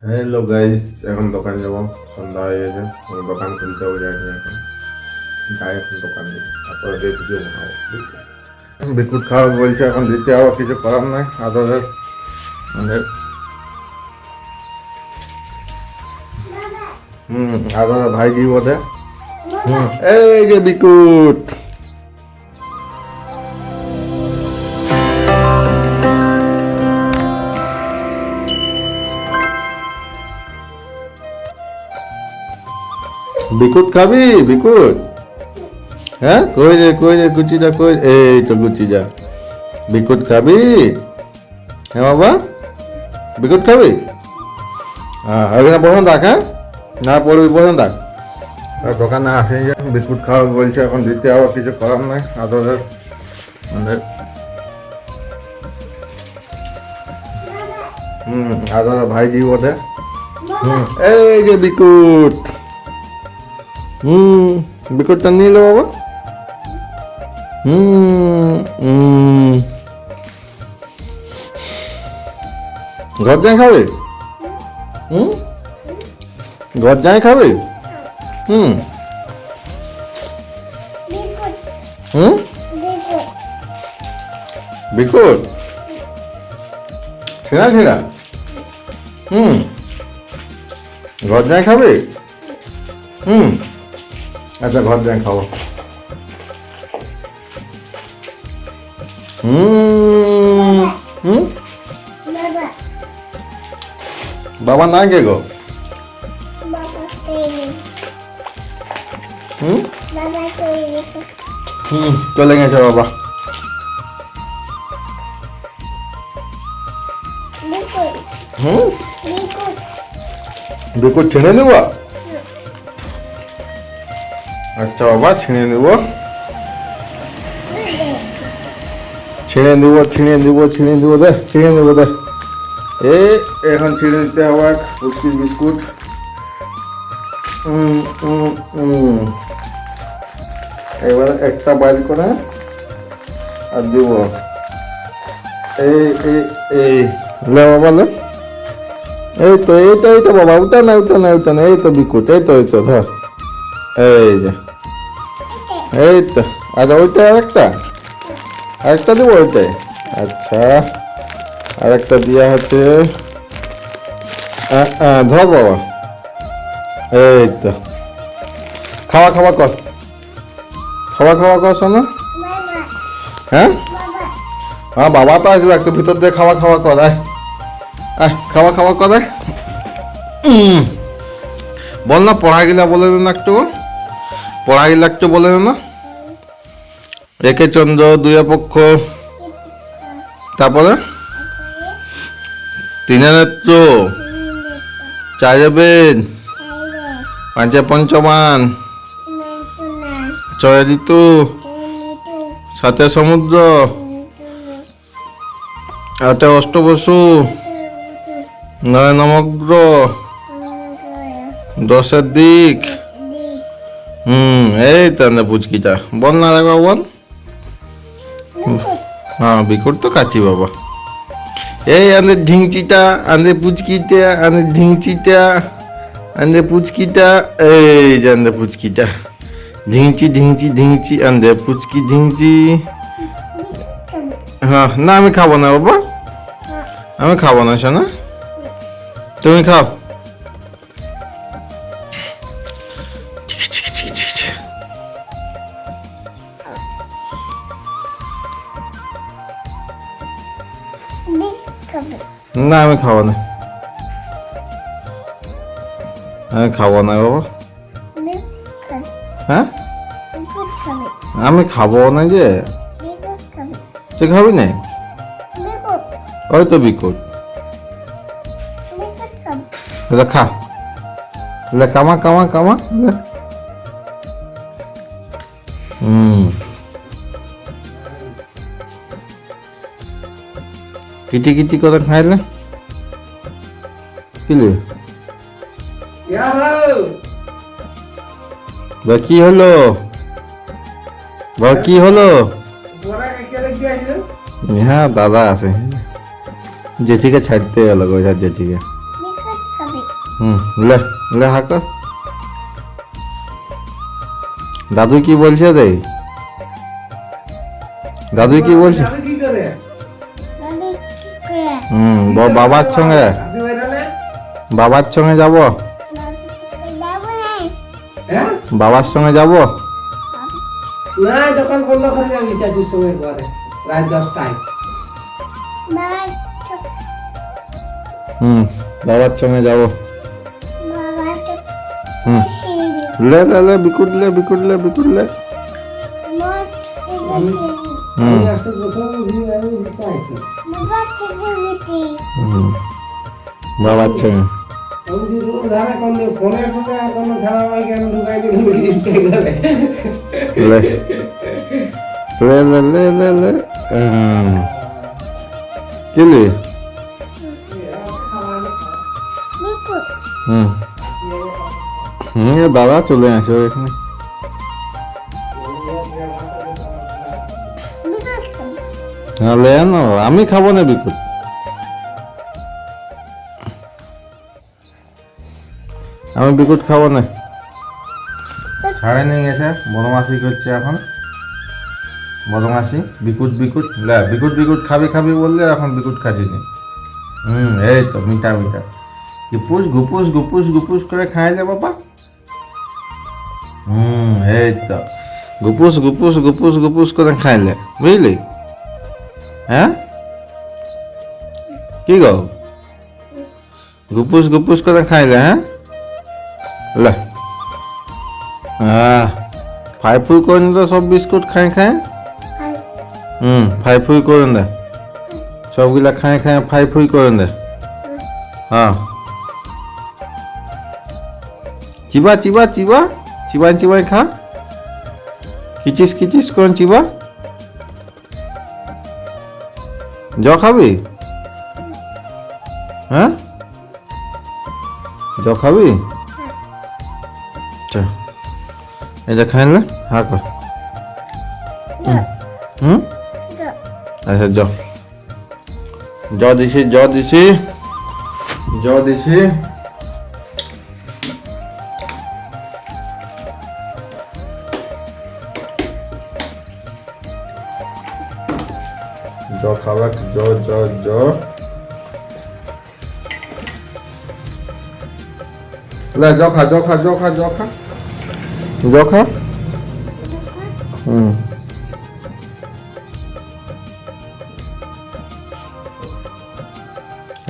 Hello guys, এখন দোকান যাবো। সন্ধ্যা হয়ে গেছে, দোকান খুলতে হবে। যাইনি এখন, যাই এখন দোকান দিকে, তারপরে দিয়ে ভিডিও বানাবো। বিস্কুট খাওয়া বলছে, এখন দিতে হবে, কিছু করার নাই। আদরের মানে আদরের ভাইজি বটে। এই যে বিস্কুট, বিস্কুট খাবি? বিস্কুট, হ্যাঁ, কই রে গুচিটা কই? এই তো গুচিটা। বিস্কুট খাবি? হ্যাঁ বাবা, বিস্কুট খাবি? হ্যাঁ, এখানে বসে থাক। হ্যাঁ, না পড়বি, বসে থাক। দোকানে আসে, বিস্কুট খাওয়া বলছে, এখন দিতে হবে, কিছু করার নাই। আদরের মানে আদরের ভাইজি বটে। এই যে বিস্কুট, বিস্কুটটা নিয়ে এলো বাবা। ঘর যাই খাবে? ঘর যাই খাবে? হুম বিস্কুট ছেঁড়া ছেঁড়া? ঘর যাই খাবে? আচ্ছা, ঘর যাই খাবো। বাবা না কে গো? চলে গেছে বাবা। বিস্কুট ছিঁড়ে দেব? আচ্ছা বাবা, ছিঁড়ে দেব, দে, ছিঁড়ে দেবো দে। এখন ছিঁড়ে দিতে হবে পুষ্টির বিস্কুট। এবার একটা বাইর করে আর দিব। এই লে বাবা, লে। এই তো বাবা, উঠা না। এই তো বিস্কুট, এই তো ধর। এই যে, এই তো। আচ্ছা, ওইটা আরেকটা দেবো ওইটাই। আচ্ছা, আরেকটা দেওয়া হচ্ছে। ধর বাবা, এই তো। খাওয়া কর, শোনো। হ্যাঁ, বাবা তো আসবে, একটু ভিতর দিয়ে খাওয়া কর। খাওয়া কর। বল না, পড়াগিলা বলে না একটু, বলে না। একে চন্দ্র, দুয়ে পক্ষ, তারপরে তিনে নেত্র, চারে বেদ, পাঁচে পঞ্চমান, ছয় ঋতু, সাতে সমুদ্র, আটে অষ্টবসু, নয় নমগ্র, দশের দিক। এই তো পুচকিটা বল না রে বাবা, বল। হ্যাঁ, বিস্কুট তো কাচি বাবা। এই আনে ঢিংচিটা, পুচকিটা, এই যে আন্দে পুচকিটা। ঢিংচি আন্দে পুচকি ঢিংচি। হ্যাঁ, না আমি খাবো না বাবা, আমি খাবো না শোনা, তুমি খাও। না আমি খাবো না, বাবা। হ্যাঁ, আমি খাবো না যে। তুই খাবি না? ওই তো বিস্কুট, খা। কামা কিটি করে খাইলে কিলে কি হলো? কি হলো? হ্যাঁ, দাদা আছে, জেঠিকে ছাড়তে গেল, জেঠিকে। লে লে হাঁক। দাদু কি বলছে রে? দাদু কি বলছে? বাবার সঙ্গে, বাবার সঙ্গে যাব, বাবার সঙ্গে যাব। না দোকান বন্ধ করে যাবি চাচুর সঙ্গে পরে রাত 10টায়। বাবার সঙ্গে যাব। লে লে লে বিকুট লে বিকুট লে বিকুট লে। আমি আসতে প্রথম দিন আমি দিতে আইছি। বাবার সঙ্গে আমি দিদি ধারা কোন ফোনে ফোনে কোন ছাড়া ভাই কেন ঢুকাই দিল রেজিস্টার করে। লে লে লে লে লে লে। কি লে? দাদা চলে আসো এখানে। আমি খাবো না বিকুট। আমি বিকুট খাবো না। ছাড়ে নিয়ে গেছে, বদমাসি করছে এখন। বদমাসি বিকুট বিকুট লে বিকুট বিকুট খাবি খাবি বললে এখন বিকুট খাচ্ছিস। এই তো মিঠা মিঠা গুপুস গুপুস গুপুস গুপুস করে খাইলে বাবা। এই তো গুপুস গুপুস গুপুস গুপুস করে খাইলে, বুঝলি? হ্যাঁ কি গো? গুপুস গুপুস করে খাইলে? হ্যাঁ লে ফাই ফুই করে দে সব বিস্কুট খাই খাই। ফাই ফুই করে দে সবগুলা খাই খাই ফাই ফুই করে দে। হ্যাঁ চিবা চিবা চিবা চিবাই চিবাই খা। কিচিস কিচিস করে চিবা। জ খাবি? হ্যাঁ জ খাবি? আচ্ছা এই যে খাইলে হা কর। আচ্ছা জ দিছি জ দিছি জ দিছি। জ খাবা জ জ জ। লে জ খা জ খা জ খা জ খা জ খা।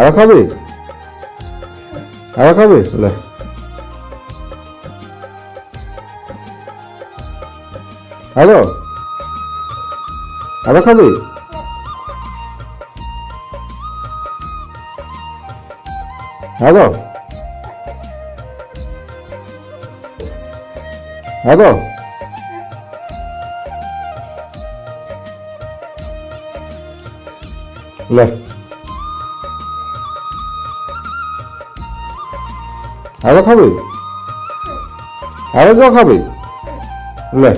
আর খাবি? আর খাবি? লে হ্যালো আর খাবি? হ্যালো হ্যালো লে আরো খাবি? আরো খাবি? লে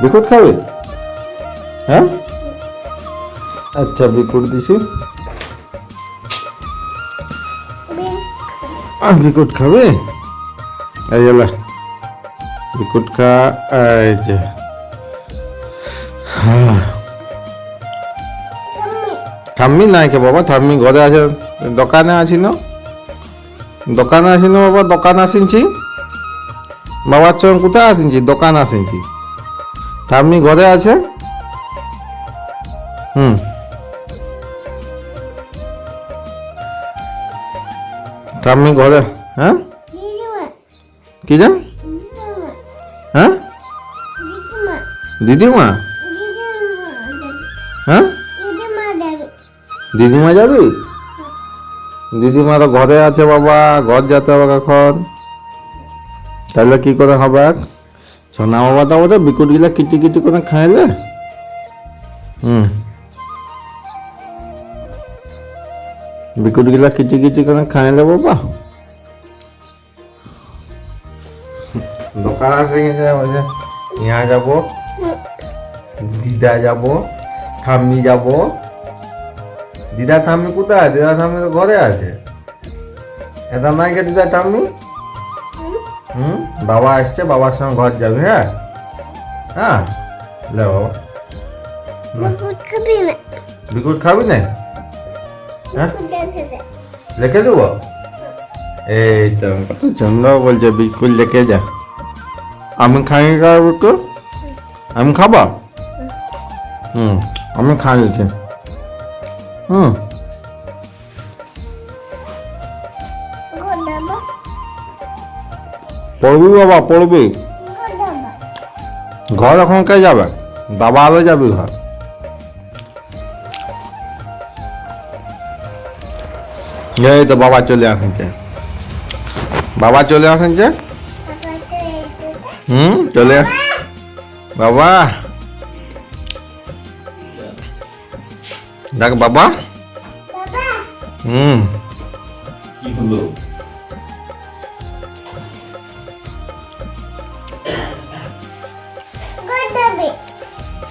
বিকুট খাবি? হ্যাঁ আচ্ছা বিকুট দিছি। বিকুট খাবি? এই যে বিকুট খা। এই যে ঠাম্মি নাই কে বাবা, ঠাম্মি ঘরে আছে, দোকানে আছি না, দোকানে আছি না বাবা, দোকান আসিনছি বাবার সঙ্গে। কোথায় আসিনছি? দোকান আসিনছি। ঠাম্মি ঘরে আছে। ঠাম্মি ঘরে। হ্যাঁ কি জান? হ্যাঁ দিদিমা? হ্যাঁ দিদিমা যাবি? দিদিমা তো ঘরে আছে বাবা, ঘর যেতে হবে এখন। তাহলে কি করে হবে? সোনা বাবা তো আমাদের বিকুট গিলা কিটি কিটি করে খাইলে। বিকুট গিলা কিটি কিটি করে খাইলে বাবা। দোকান আছে ইয়া যাব, দিদা যাব, ঠাম্মি যাব। দিদা ঠাম্মি কোথায়? দিদা ঠাম্মি তো ঘরে আছে। এটা নাই কে দিদা ঠাম্মি? বাবা আসছে, বাবার সঙ্গে ঘর যাবি। হ্যাঁ হ্যাঁ, লে বাবা। বিকুট খাবি না? হ্যাঁ, লেখে দেবো। এই তো কত সুন্দর বলছে, বিকুল লেখে যা। আমি খাই বিকুল, আমি খাবো। আমি খাই দিচ্ছি। পড়বি বাবা, পড়বি। ঘর এখন কে যাবে? বাবা আলো যাবি ঘর। এই তো বাবা চলে আসছে, বাবা চলে আসছে। চলে বাবা, দেখ বাবা। কি হলো?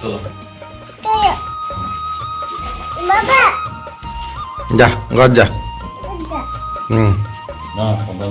চলো যা ঘর যা। না, সন্ধান